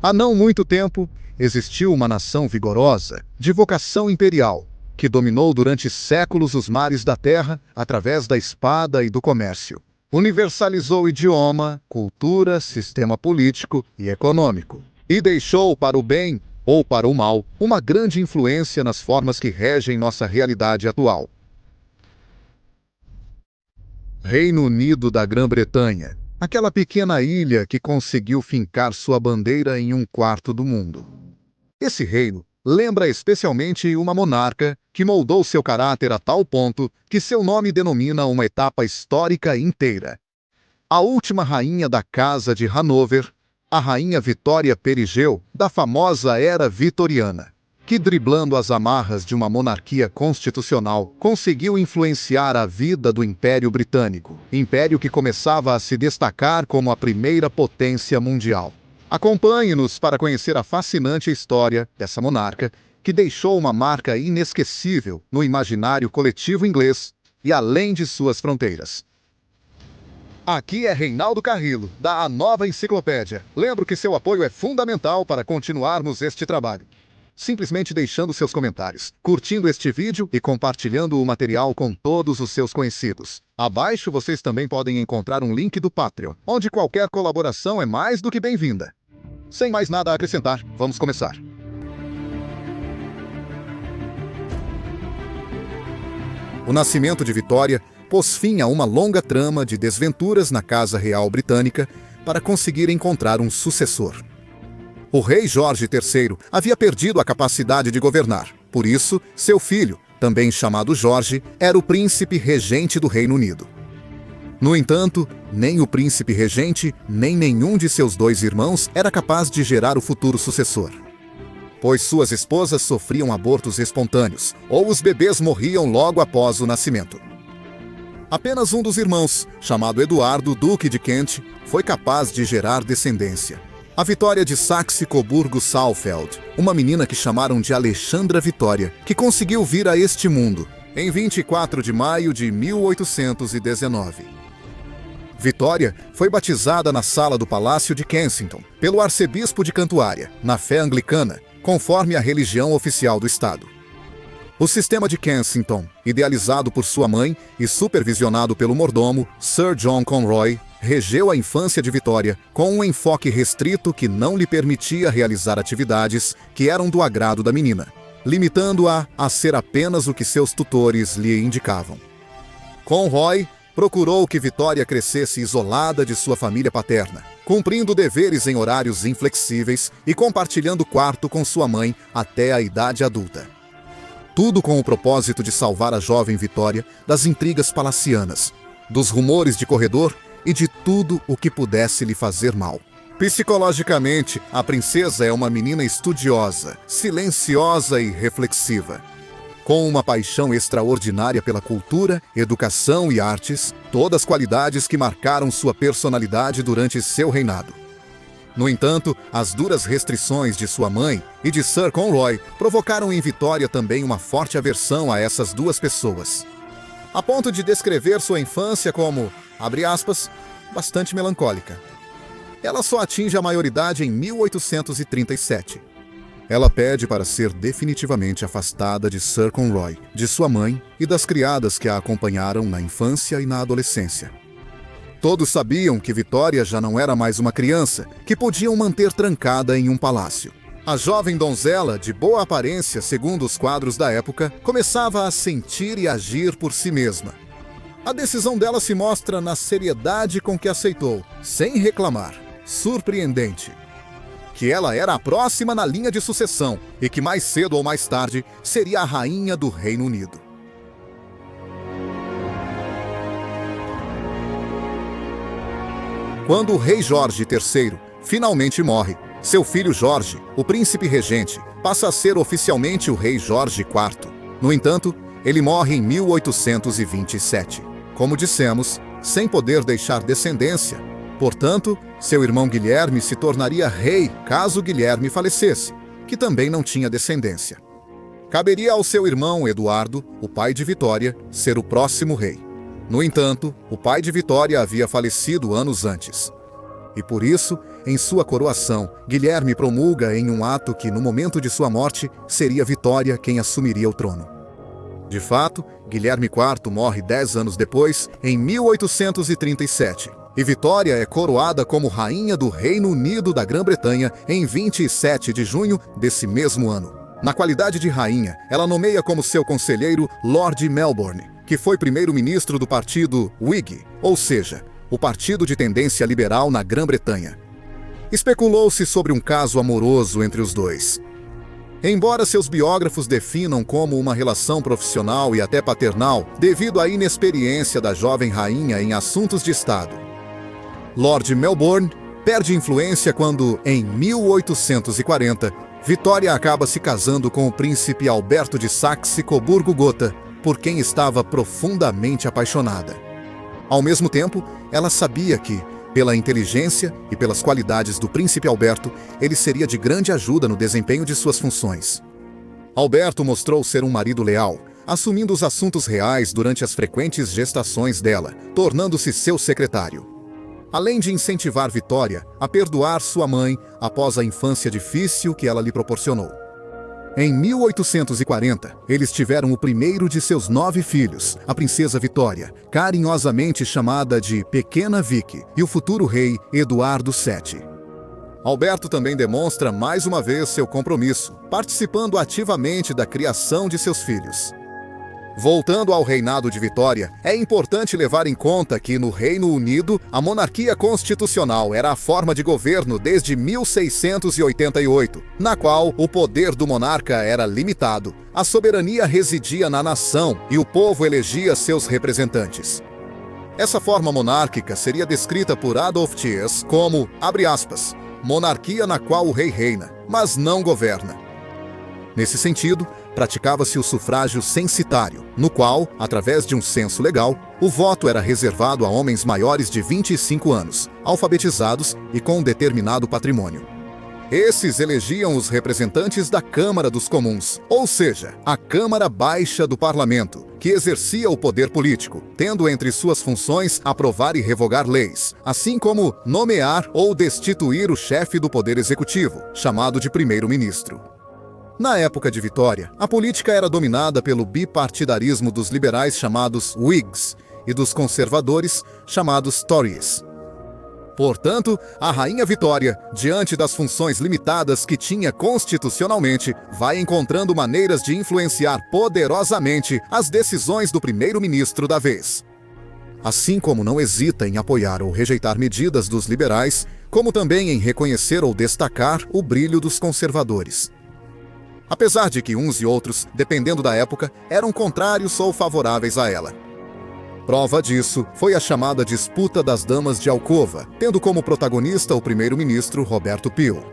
Há não muito tempo, existiu uma nação vigorosa, de vocação imperial, que dominou durante séculos os mares da terra através da espada e do comércio. Universalizou idioma, cultura, sistema político e econômico. E deixou para o bem ou para o mal uma grande influência nas formas que regem nossa realidade atual. Reino Unido da Grã-Bretanha. Aquela pequena ilha que conseguiu fincar sua bandeira em um quarto do mundo. Esse reino lembra especialmente uma monarca que moldou seu caráter a tal ponto que seu nome denomina uma etapa histórica inteira. A última rainha da Casa de Hanover, a Rainha Vitória Perigeu, da famosa Era Vitoriana, que, driblando as amarras de uma monarquia constitucional, conseguiu influenciar a vida do Império Britânico, império que começava a se destacar como a primeira potência mundial. Acompanhe-nos para conhecer a fascinante história dessa monarca, que deixou uma marca inesquecível no imaginário coletivo inglês e além de suas fronteiras. Aqui é Reinaldo Carrillo, da A Nova Enciclopédia. Lembro que seu apoio é fundamental para continuarmos este trabalho. Simplesmente deixando seus comentários, curtindo este vídeo e compartilhando o material com todos os seus conhecidos. Abaixo vocês também podem encontrar um link do Patreon, onde qualquer colaboração é mais do que bem-vinda. Sem mais nada a acrescentar, vamos começar. O nascimento de Vitória pôs fim a uma longa trama de desventuras na Casa Real Britânica para conseguir encontrar um sucessor. O rei Jorge III havia perdido a capacidade de governar. Por isso, seu filho, também chamado Jorge, era o príncipe regente do Reino Unido. No entanto, nem o príncipe regente, nem nenhum de seus dois irmãos era capaz de gerar o futuro sucessor, pois suas esposas sofriam abortos espontâneos, ou os bebês morriam logo após o nascimento. Apenas um dos irmãos, chamado Eduardo, Duque de Kent, foi capaz de gerar descendência. A Vitória de Saxe-Coburgo-Saalfeld, uma menina que chamaram de Alexandra Vitória, que conseguiu vir a este mundo em 24 de maio de 1819. Vitória foi batizada na sala do Palácio de Kensington pelo arcebispo de Cantuária, na fé anglicana, conforme a religião oficial do Estado. O sistema de Kensington, idealizado por sua mãe e supervisionado pelo mordomo, Sir John Conroy, regeu a infância de Vitória com um enfoque restrito que não lhe permitia realizar atividades que eram do agrado da menina, limitando-a a ser apenas o que seus tutores lhe indicavam. Conroy procurou que Vitória crescesse isolada de sua família paterna, cumprindo deveres em horários inflexíveis e compartilhando quarto com sua mãe até a idade adulta. Tudo com o propósito de salvar a jovem Vitória das intrigas palacianas, dos rumores de corredor e de tudo o que pudesse lhe fazer mal. Psicologicamente, a princesa é uma menina estudiosa, silenciosa e reflexiva. Com uma paixão extraordinária pela cultura, educação e artes, todas qualidades que marcaram sua personalidade durante seu reinado. No entanto, as duras restrições de sua mãe e de Sir Conroy provocaram em Vitória também uma forte aversão a essas duas pessoas, a ponto de descrever sua infância como, abre aspas, bastante melancólica. Ela só atinge a maioridade em 1837. Ela pede para ser definitivamente afastada de Sir Conroy, de sua mãe e das criadas que a acompanharam na infância e na adolescência. Todos sabiam que Vitória já não era mais uma criança, que podiam manter trancada em um palácio. A jovem donzela, de boa aparência segundo os quadros da época, começava a sentir e agir por si mesma. A decisão dela se mostra na seriedade com que aceitou, sem reclamar. Surpreendente. Que ela era a próxima na linha de sucessão e que mais cedo ou mais tarde seria a rainha do Reino Unido. Quando o rei Jorge III finalmente morre, seu filho Jorge, o príncipe regente, passa a ser oficialmente o rei Jorge IV. No entanto, ele morre em 1827. Como dissemos, sem poder deixar descendência. Portanto, seu irmão Guilherme se tornaria rei caso Guilherme falecesse, que também não tinha descendência. Caberia ao seu irmão Eduardo, o pai de Vitória, ser o próximo rei. No entanto, o pai de Vitória havia falecido anos antes. E por isso, em sua coroação, Guilherme promulga em um ato que, no momento de sua morte, seria Vitória quem assumiria o trono. De fato, Guilherme IV morre 10 anos depois, em 1837, e Vitória é coroada como rainha do Reino Unido da Grã-Bretanha em 27 de junho desse mesmo ano. Na qualidade de rainha, ela nomeia como seu conselheiro Lord Melbourne, que foi primeiro-ministro do partido Whig, ou seja, o partido de tendência liberal na Grã-Bretanha. Especulou-se sobre um caso amoroso entre os dois. Embora seus biógrafos definam como uma relação profissional e até paternal, devido à inexperiência da jovem rainha em assuntos de Estado. Lord Melbourne perde influência quando, em 1840, Vitória acaba se casando com o príncipe Alberto de Saxe-Coburgo-Gotha, por quem estava profundamente apaixonada. Ao mesmo tempo, ela sabia que, pela inteligência e pelas qualidades do príncipe Alberto, ele seria de grande ajuda no desempenho de suas funções. Alberto mostrou ser um marido leal, assumindo os assuntos reais durante as frequentes gestações dela, tornando-se seu secretário. Além de incentivar Vitória a perdoar sua mãe após a infância difícil que ela lhe proporcionou. Em 1840, eles tiveram o primeiro de seus 9 filhos, a princesa Vitória, carinhosamente chamada de Pequena Vicky, e o futuro rei Eduardo VII. Alberto também demonstra mais uma vez seu compromisso, participando ativamente da criação de seus filhos. Voltando ao reinado de Vitória, é importante levar em conta que, no Reino Unido, a monarquia constitucional era a forma de governo desde 1688, na qual o poder do monarca era limitado, a soberania residia na nação e o povo elegia seus representantes. Essa forma monárquica seria descrita por Adolf Thiers como, abre aspas, monarquia na qual o rei reina, mas não governa. Nesse sentido, praticava-se o sufrágio censitário, no qual, através de um censo legal, o voto era reservado a homens maiores de 25 anos, alfabetizados e com um determinado patrimônio. Esses elegiam os representantes da Câmara dos Comuns, ou seja, a Câmara Baixa do Parlamento, que exercia o poder político, tendo entre suas funções aprovar e revogar leis, assim como nomear ou destituir o chefe do Poder Executivo, chamado de primeiro-ministro. Na época de Vitória, a política era dominada pelo bipartidarismo dos liberais chamados Whigs e dos conservadores chamados Tories. Portanto, a Rainha Vitória, diante das funções limitadas que tinha constitucionalmente, vai encontrando maneiras de influenciar poderosamente as decisões do primeiro-ministro da vez. Assim como não hesita em apoiar ou rejeitar medidas dos liberais, como também em reconhecer ou destacar o brilho dos conservadores. Apesar de que uns e outros, dependendo da época, eram contrários ou favoráveis a ela. Prova disso foi a chamada Disputa das Damas de Alcova, tendo como protagonista o primeiro-ministro Roberto Peel.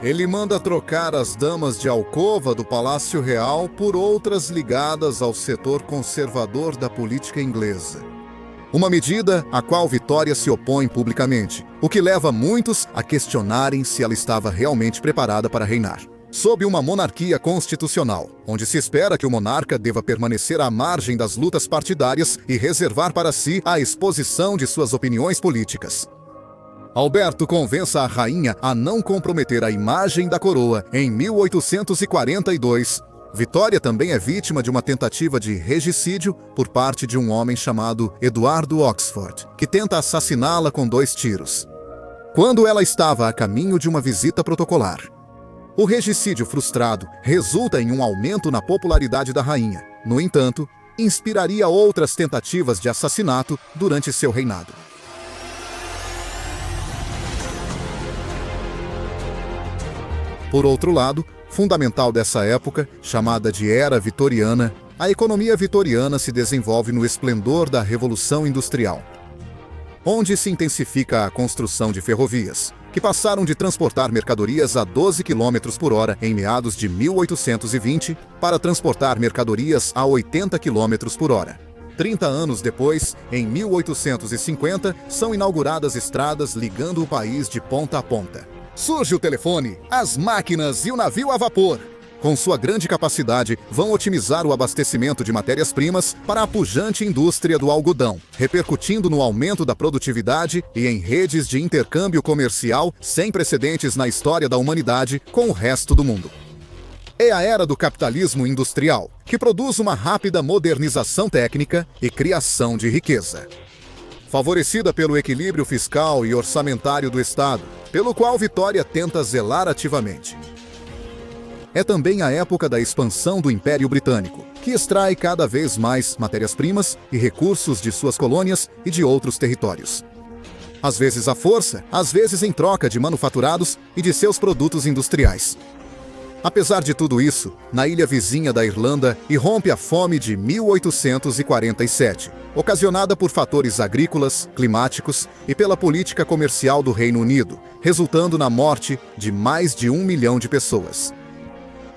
Ele manda trocar as damas de alcova do Palácio Real por outras ligadas ao setor conservador da política inglesa. Uma medida a qual Vitória se opõe publicamente, o que leva muitos a questionarem se ela estava realmente preparada para reinar. Sob uma monarquia constitucional, onde se espera que o monarca deva permanecer à margem das lutas partidárias e reservar para si a exposição de suas opiniões políticas. Alberto convence a rainha a não comprometer a imagem da coroa em 1842. Vitória também é vítima de uma tentativa de regicídio por parte de um homem chamado Eduardo Oxford, que tenta assassiná-la com 2 tiros. Quando ela estava a caminho de uma visita protocolar. O regicídio frustrado resulta em um aumento na popularidade da rainha. No entanto, inspiraria outras tentativas de assassinato durante seu reinado. Por outro lado, fundamental dessa época, chamada de Era Vitoriana, a economia vitoriana se desenvolve no esplendor da Revolução Industrial, onde se intensifica a construção de ferrovias, que passaram de transportar mercadorias a 12 km por hora em meados de 1820 para transportar mercadorias a 80 km por hora. 30 anos depois, em 1850, são inauguradas estradas ligando o país de ponta a ponta. Surge o telefone, as máquinas e o navio a vapor. com sua grande capacidade, vão otimizar o abastecimento de matérias-primas para a pujante indústria do algodão, repercutindo no aumento da produtividade e em redes de intercâmbio comercial sem precedentes na história da humanidade com o resto do mundo. É a era do capitalismo industrial, que produz uma rápida modernização técnica e criação de riqueza. Favorecida pelo equilíbrio fiscal e orçamentário do Estado, pelo qual Vitória tenta zelar ativamente. É também a época da expansão do Império Britânico, que extrai cada vez mais matérias-primas e recursos de suas colônias e de outros territórios. Às vezes à força, às vezes em troca de manufaturados e de seus produtos industriais. Apesar de tudo isso, na ilha vizinha da Irlanda irrompe a fome de 1847, ocasionada por fatores agrícolas, climáticos e pela política comercial do Reino Unido, resultando na morte de mais de 1 milhão de pessoas.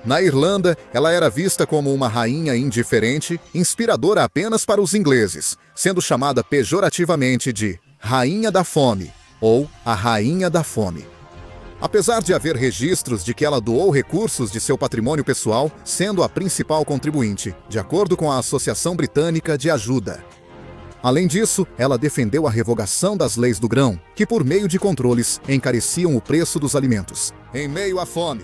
Na Irlanda, ela era vista como uma rainha indiferente, inspiradora apenas para os ingleses, sendo chamada pejorativamente de Rainha da Fome ou a Rainha da Fome. Apesar de haver registros de que ela doou recursos de seu patrimônio pessoal, sendo a principal contribuinte, de acordo com a Associação Britânica de Ajuda. Além disso, ela defendeu a revogação das leis do grão, que por meio de controles encareciam o preço dos alimentos. Em meio à fome,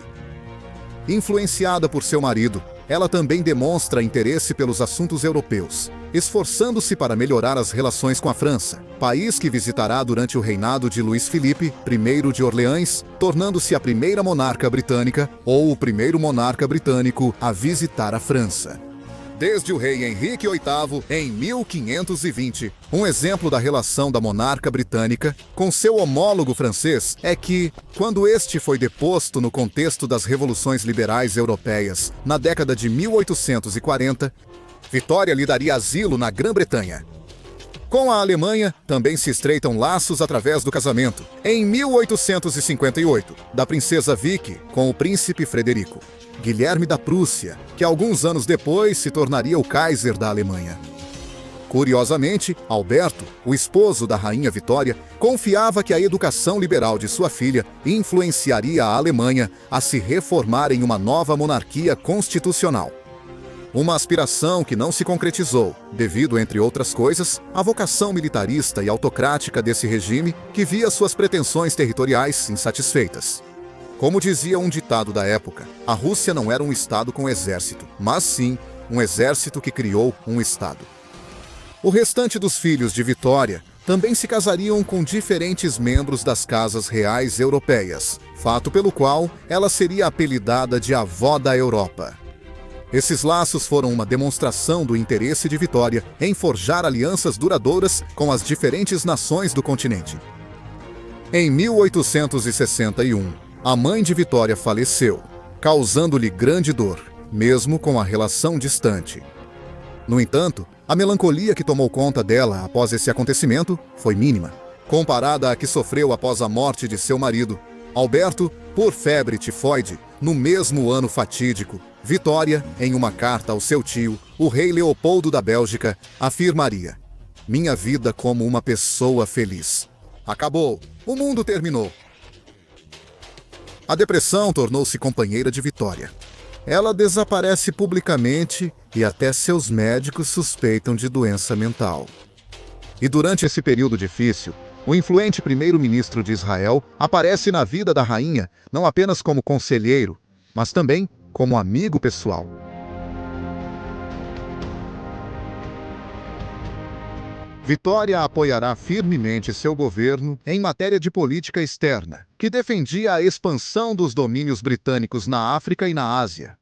influenciada por seu marido, ela também demonstra interesse pelos assuntos europeus, esforçando-se para melhorar as relações com a França, país que visitará durante o reinado de Luís Filipe I de Orleans, tornando-se a primeira monarca britânica ou o primeiro monarca britânico a visitar a França. Desde o rei Henrique VIII, em 1520, um exemplo da relação da monarca britânica com seu homólogo francês é que, quando este foi deposto no contexto das revoluções liberais europeias, na década de 1840, Vitória lhe daria asilo na Grã-Bretanha. Com a Alemanha, também se estreitam laços através do casamento, em 1858, da princesa Vicky com o príncipe Frederico, Guilherme da Prússia, que alguns anos depois se tornaria o Kaiser da Alemanha. Curiosamente, Alberto, o esposo da rainha Vitória, confiava que a educação liberal de sua filha influenciaria a Alemanha a se reformar em uma nova monarquia constitucional. Uma aspiração que não se concretizou, devido, entre outras coisas, à vocação militarista e autocrática desse regime que via suas pretensões territoriais insatisfeitas. Como dizia um ditado da época, a Rússia não era um estado com exército, mas sim um exército que criou um estado. O restante dos filhos de Vitória também se casariam com diferentes membros das casas reais europeias, fato pelo qual ela seria apelidada de avó da Europa. Esses laços foram uma demonstração do interesse de Vitória em forjar alianças duradouras com as diferentes nações do continente. Em 1861, a mãe de Vitória faleceu, causando-lhe grande dor, mesmo com a relação distante. No entanto, a melancolia que tomou conta dela após esse acontecimento foi mínima, comparada à que sofreu após a morte de seu marido, Alberto, por febre tifoide, no mesmo ano fatídico. Vitória, em uma carta ao seu tio, o rei Leopoldo da Bélgica, afirmaria: "Minha vida como uma pessoa feliz. Acabou. O mundo terminou." A depressão tornou-se companheira de Vitória. Ela desaparece publicamente e até seus médicos suspeitam de doença mental. E durante esse período difícil, o influente primeiro-ministro de Israel aparece na vida da rainha não apenas como conselheiro, mas também como amigo pessoal. Vitória apoiará firmemente seu governo em matéria de política externa, que defendia a expansão dos domínios britânicos na África e na Ásia.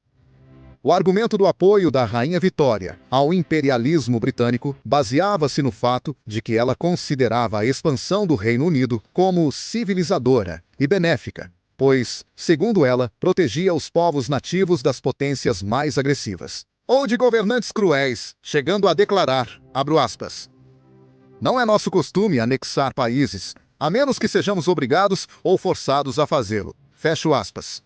O argumento do apoio da Rainha Vitória ao imperialismo britânico baseava-se no fato de que ela considerava a expansão do Reino Unido como civilizadora e benéfica, pois, segundo ela, protegia os povos nativos das potências mais agressivas, ou de governantes cruéis, chegando a declarar, abro aspas, "Não é nosso costume anexar países, a menos que sejamos obrigados ou forçados a fazê-lo." Fecho aspas.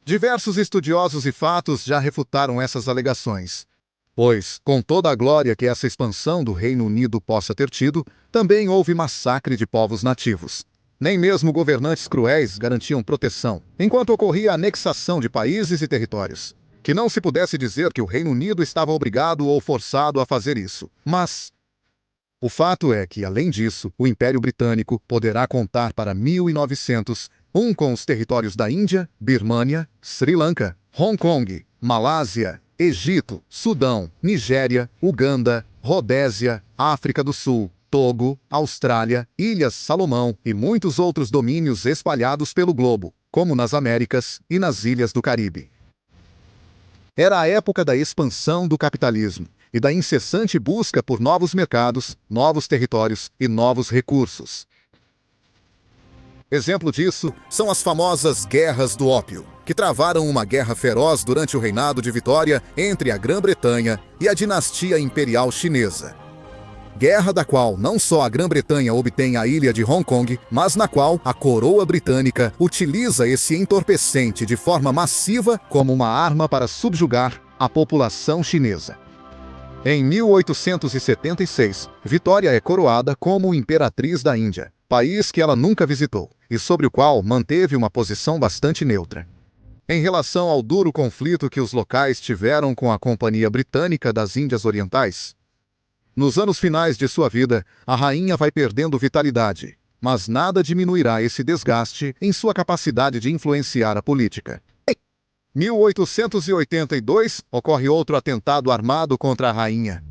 Diversos estudiosos e fatos já refutaram essas alegações, pois, com toda a glória que essa expansão do Reino Unido possa ter tido, também houve massacre de povos nativos. Nem mesmo governantes cruéis garantiam proteção, enquanto ocorria a anexação de países e territórios. Que não se pudesse dizer que o Reino Unido estava obrigado ou forçado a fazer isso. Mas o fato é que, além disso, o Império Britânico poderá contar para 1901 com os territórios da Índia, Birmânia, Sri Lanka, Hong Kong, Malásia, Egito, Sudão, Nigéria, Uganda, Rodésia, África do Sul, Togo, Austrália, Ilhas Salomão e muitos outros domínios espalhados pelo globo, como nas Américas e nas Ilhas do Caribe. Era a época da expansão do capitalismo e da incessante busca por novos mercados, novos territórios e novos recursos. Exemplo disso são as famosas Guerras do Ópio, que travaram uma guerra feroz durante o reinado de Vitória entre a Grã-Bretanha e a dinastia imperial chinesa. Guerra da qual não só a Grã-Bretanha obtém a ilha de Hong Kong, mas na qual a coroa britânica utiliza esse entorpecente de forma massiva como uma arma para subjugar a população chinesa. Em 1876, Vitória é coroada como imperatriz da Índia, país que ela nunca visitou, e sobre o qual manteve uma posição bastante neutra. Em relação ao duro conflito que os locais tiveram com a Companhia Britânica das Índias Orientais, nos anos finais de sua vida, a rainha vai perdendo vitalidade, mas nada diminuirá esse desgaste em sua capacidade de influenciar a política. Em 1882, ocorre outro atentado armado contra a rainha.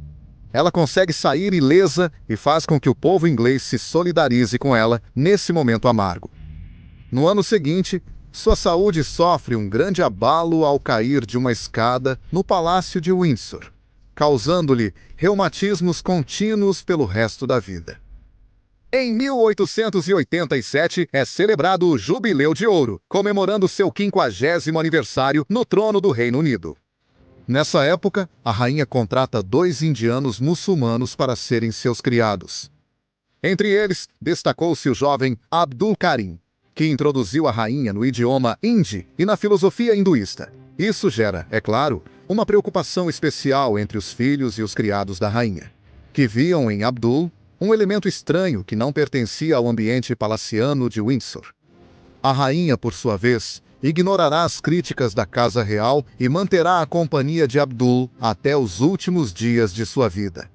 Ela consegue sair ilesa e faz com que o povo inglês se solidarize com ela nesse momento amargo. No ano seguinte, sua saúde sofre um grande abalo ao cair de uma escada no Palácio de Windsor, causando-lhe reumatismos contínuos pelo resto da vida. Em 1887 é celebrado o Jubileu de Ouro, comemorando seu 50º aniversário no trono do Reino Unido. Nessa época, a rainha contrata 2 indianos muçulmanos para serem seus criados. Entre eles, destacou-se o jovem Abdul Karim, que introduziu a rainha no idioma hindi e na filosofia hinduísta. Isso gera, é claro, uma preocupação especial entre os filhos e os criados da rainha, que viam em Abdul um elemento estranho que não pertencia ao ambiente palaciano de Windsor. A rainha, por sua vez, ignorará as críticas da Casa Real e manterá a companhia de Abdul até os últimos dias de sua vida.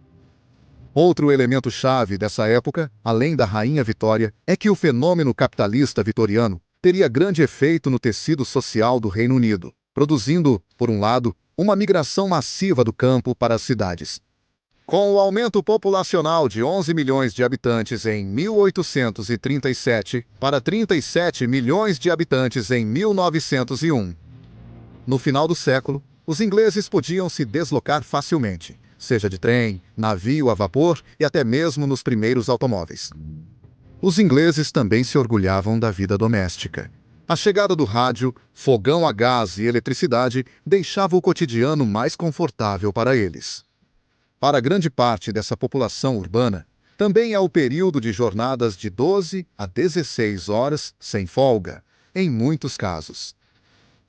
Outro elemento-chave dessa época, além da Rainha Vitória, é que o fenômeno capitalista vitoriano teria grande efeito no tecido social do Reino Unido, produzindo, por um lado, uma migração massiva do campo para as cidades. Com o aumento populacional de 11 milhões de habitantes em 1837 para 37 milhões de habitantes em 1901. No final do século, os ingleses podiam se deslocar facilmente, seja de trem, navio a vapor e até mesmo nos primeiros automóveis. Os ingleses também se orgulhavam da vida doméstica. A chegada do rádio, fogão a gás e eletricidade deixava o cotidiano mais confortável para eles. Para grande parte dessa população urbana, também é o período de jornadas de 12 a 16 horas, sem folga, em muitos casos.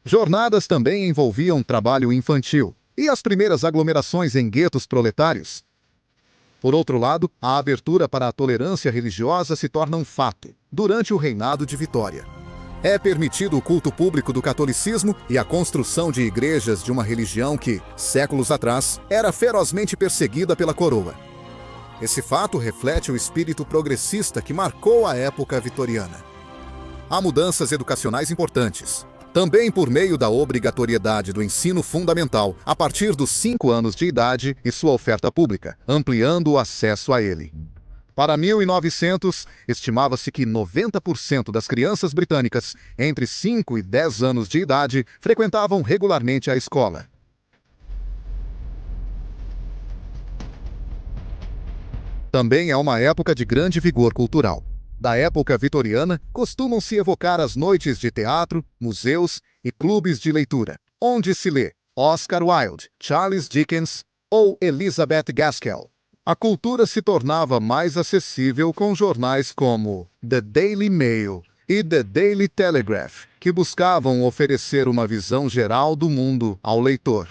Jornadas também envolviam trabalho infantil e as primeiras aglomerações em guetos proletários. Por outro lado, a abertura para a tolerância religiosa se torna um fato durante o reinado de Vitória. É permitido o culto público do catolicismo e a construção de igrejas de uma religião que, séculos atrás, era ferozmente perseguida pela coroa. Esse fato reflete o espírito progressista que marcou a época vitoriana. Há mudanças educacionais importantes, também por meio da obrigatoriedade do ensino fundamental a partir dos 5 anos de idade e sua oferta pública, ampliando o acesso a ele. Para 1900, estimava-se que 90% das crianças britânicas entre 5 e 10 anos de idade frequentavam regularmente a escola. Também é uma época de grande vigor cultural. Da época vitoriana, costumam-se evocar as noites de teatro, museus e clubes de leitura, onde se lê Oscar Wilde, Charles Dickens ou Elizabeth Gaskell. A cultura se tornava mais acessível com jornais como The Daily Mail e The Daily Telegraph, que buscavam oferecer uma visão geral do mundo ao leitor.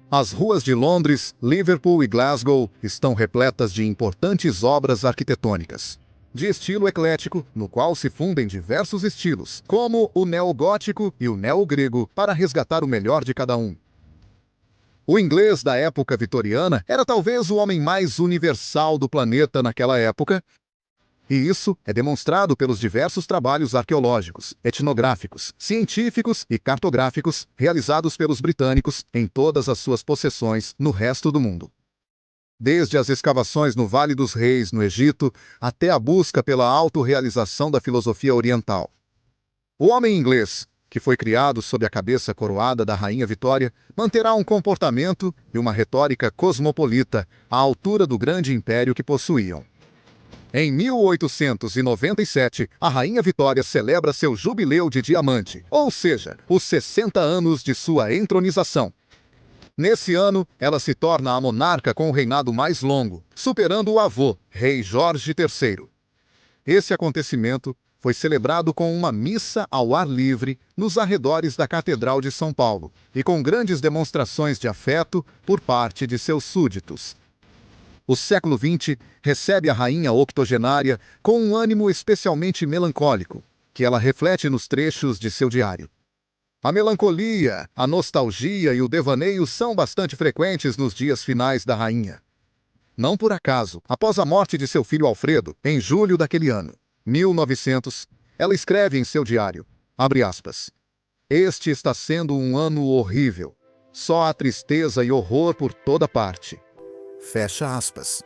As ruas de Londres, Liverpool e Glasgow estão repletas de importantes obras arquitetônicas. de estilo eclético, no qual se fundem diversos estilos, como o neogótico e o neogrego, para resgatar o melhor de cada um. O inglês da época vitoriana era talvez o homem mais universal do planeta naquela época, e isso é demonstrado pelos diversos trabalhos arqueológicos, etnográficos, científicos e cartográficos realizados pelos britânicos em todas as suas possessões no resto do mundo. Desde as escavações no Vale dos Reis, no Egito, até a busca pela autorrealização da filosofia oriental. O homem inglês, que foi criado sob a cabeça coroada da Rainha Vitória, manterá um comportamento e uma retórica cosmopolita à altura do grande império que possuíam. Em 1897, a Rainha Vitória celebra seu jubileu de diamante, ou seja, os 60 anos de sua entronização. Nesse ano, ela se torna a monarca com o reinado mais longo, superando o avô, Rei Jorge III. Esse acontecimento foi celebrado com uma missa ao ar livre nos arredores da Catedral de São Paulo e com grandes demonstrações de afeto por parte de seus súditos. O século XX recebe a rainha octogenária com um ânimo especialmente melancólico, que ela reflete nos trechos de seu diário. A melancolia, a nostalgia e o devaneio são bastante frequentes nos dias finais da rainha. Não por acaso, após a morte de seu filho Alfredo, em julho daquele ano, 1900, ela escreve em seu diário, abre aspas, "Este está sendo um ano horrível. Só há tristeza e horror por toda parte." Fecha aspas.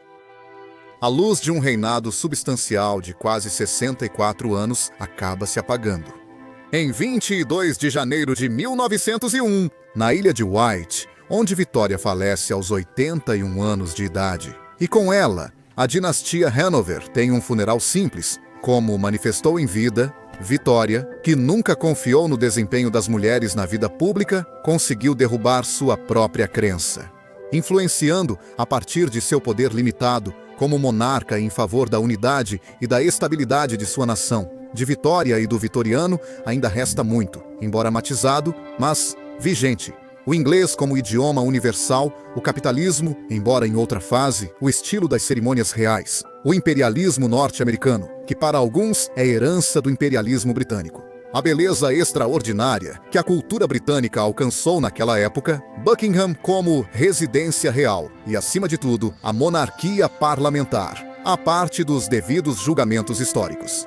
A luz de um reinado substancial de quase 64 anos acaba se apagando. Em 22 de janeiro de 1901, na ilha de Wight, onde Vitória falece aos 81 anos de idade, e com ela, a dinastia Hanover tem um funeral simples, como manifestou em vida, Vitória, que nunca confiou no desempenho das mulheres na vida pública, conseguiu derrubar sua própria crença, influenciando, a partir de seu poder limitado, como monarca em favor da unidade e da estabilidade de sua nação. De Vitória e do vitoriano ainda resta muito, embora matizado, mas vigente. O inglês como idioma universal, o capitalismo, embora em outra fase, o estilo das cerimônias reais, o imperialismo norte-americano, que para alguns é herança do imperialismo britânico. A beleza extraordinária que a cultura britânica alcançou naquela época, Buckingham como residência real e, acima de tudo, a monarquia parlamentar, à parte dos devidos julgamentos históricos.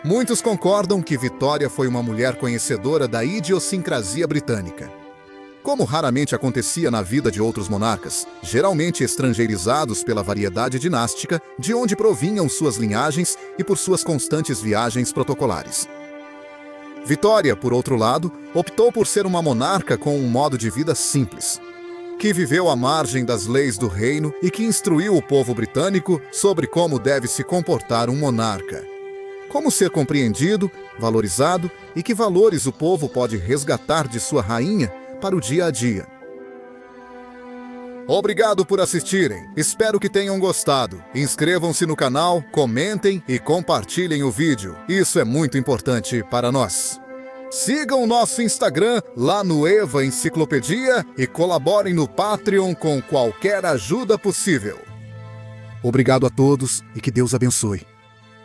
Muitos concordam que Vitória foi uma mulher conhecedora da idiosincrasia britânica. Como raramente acontecia na vida de outros monarcas, geralmente estrangeirizados pela variedade dinástica de onde provinham suas linhagens e por suas constantes viagens protocolares. Vitória, por outro lado, optou por ser uma monarca com um modo de vida simples, que viveu à margem das leis do reino e que instruiu o povo britânico sobre como deve se comportar um monarca, como ser compreendido, valorizado e que valores o povo pode resgatar de sua rainha para o dia a dia. Obrigado por assistirem. Espero que tenham gostado. Inscrevam-se no canal, comentem e compartilhem o vídeo. Isso é muito importante para nós. Sigam o nosso Instagram lá no Eva Enciclopedia e colaborem no Patreon com qualquer ajuda possível. Obrigado a todos e que Deus abençoe.